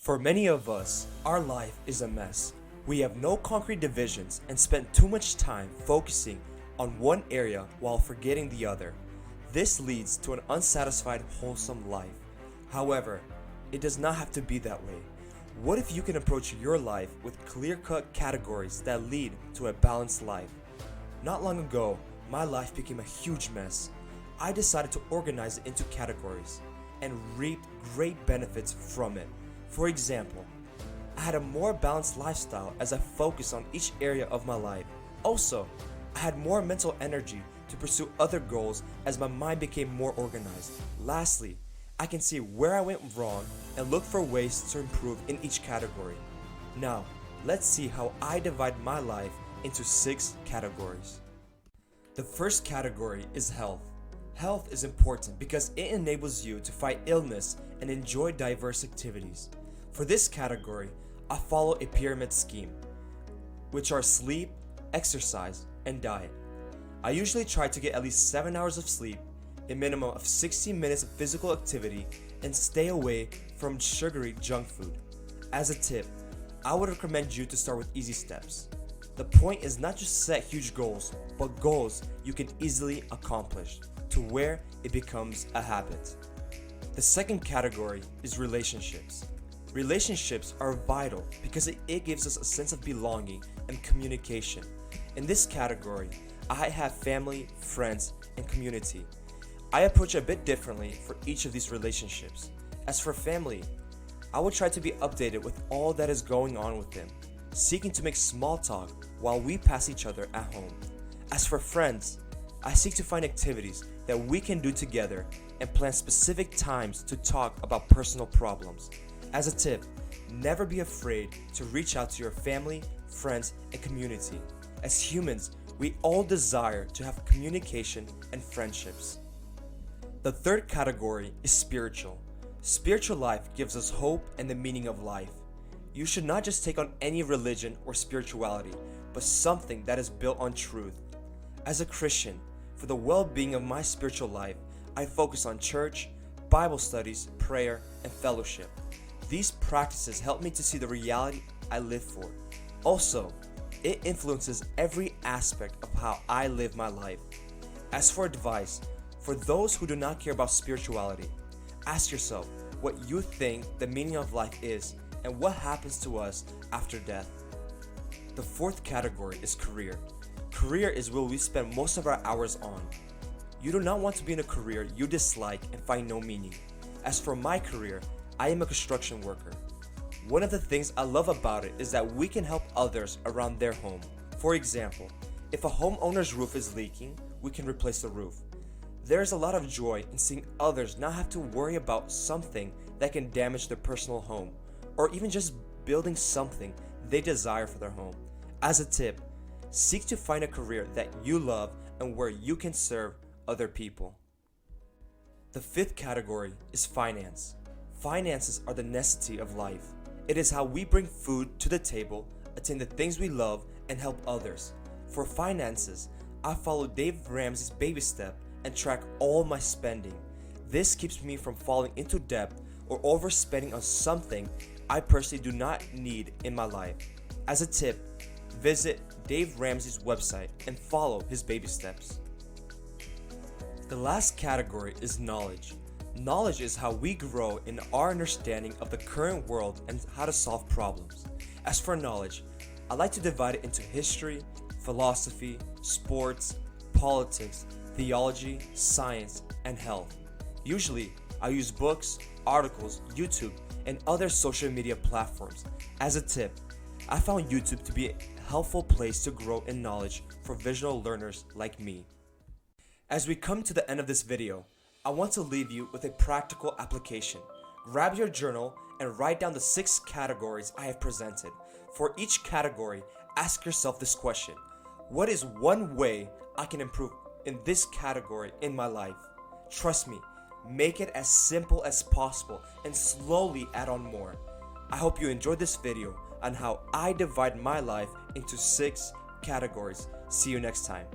For many of us, our life is a mess. We have no concrete divisions and spend too much time focusing on one area while forgetting the other. This leads to an unsatisfied, wholesome life. However, it does not have to be that way. What if you can approach your life with clear-cut categories that lead to a balanced life? Not long ago, my life became a huge mess. I decided to organize it into categories and reaped great benefits from it. For example, I had a more balanced lifestyle as I focused on each area of my life. Also, I had more mental energy to pursue other goals as my mind became more organized. Lastly, I can see where I went wrong and look for ways to improve in each category. Now, let's see how I divide my life into 6 categories. The first category is health. Health is important because it enables you to fight illness and enjoy diverse activities. For this category, I follow a pyramid scheme, which are sleep, exercise, and diet. I usually try to get at least 7 hours of sleep, a minimum of 60 minutes of physical activity, and stay away from sugary junk food. As a tip, I would recommend you to start with easy steps. The point is not just set huge goals, but goals you can easily accomplish to where it becomes a habit. The second category is relationships. Relationships are vital because it gives us a sense of belonging and communication. In this category, I have family, friends, and community. I approach a bit differently for each of these relationships. As for family, I will try to be updated with all that is going on with them, seeking to make small talk while we pass each other at home. As for friends, I seek to find activities that we can do together and plan specific times to talk about personal problems. As a tip, never be afraid to reach out to your family, friends, and community. As humans, we all desire to have communication and friendships. The third category is spiritual. Spiritual life gives us hope and the meaning of life. You should not just take on any religion or spirituality, but something that is built on truth. As a Christian, for the well-being of my spiritual life, I focus on church, Bible studies, prayer, and fellowship. These practices help me to see the reality I live for. Also, it influences every aspect of how I live my life. As for advice, for those who do not care about spirituality, ask yourself what you think the meaning of life is and what happens to us after death. The fourth category is career. Career is where we spend most of our hours on. You do not want to be in a career you dislike and find no meaning. As for my career, I am a construction worker. One of the things I love about it is that we can help others around their home. For example, if a homeowner's roof is leaking, we can replace the roof. There is a lot of joy in seeing others not have to worry about something that can damage their personal home, or even just building something they desire for their home. As a tip, seek to find a career that you love and where you can serve other people. The fifth category is finance. Finances are the necessity of life. It is how we bring food to the table, attain the things we love, and help others. For finances, I follow Dave Ramsey's baby step and track all my spending. This keeps me from falling into debt or overspending on something I personally do not need in my life. As a tip, visit Dave Ramsey's website and follow his baby steps. The last category is knowledge. Knowledge is how we grow in our understanding of the current world and how to solve problems. As for knowledge, I like to divide it into history, philosophy, sports, politics, theology, science, and health. Usually, I use books, articles, YouTube, and other social media platforms. As a tip, I found YouTube to be a helpful place to grow in knowledge for visual learners like me. As we come to the end of this video, I want to leave you with a practical application. Grab your journal and write down the 6 categories I have presented. For each category, ask yourself this question: what is one way I can improve in this category in my life? Trust me, make it as simple as possible and slowly add on more. I hope you enjoyed this video on how I divide my life into 6 categories. See you next time.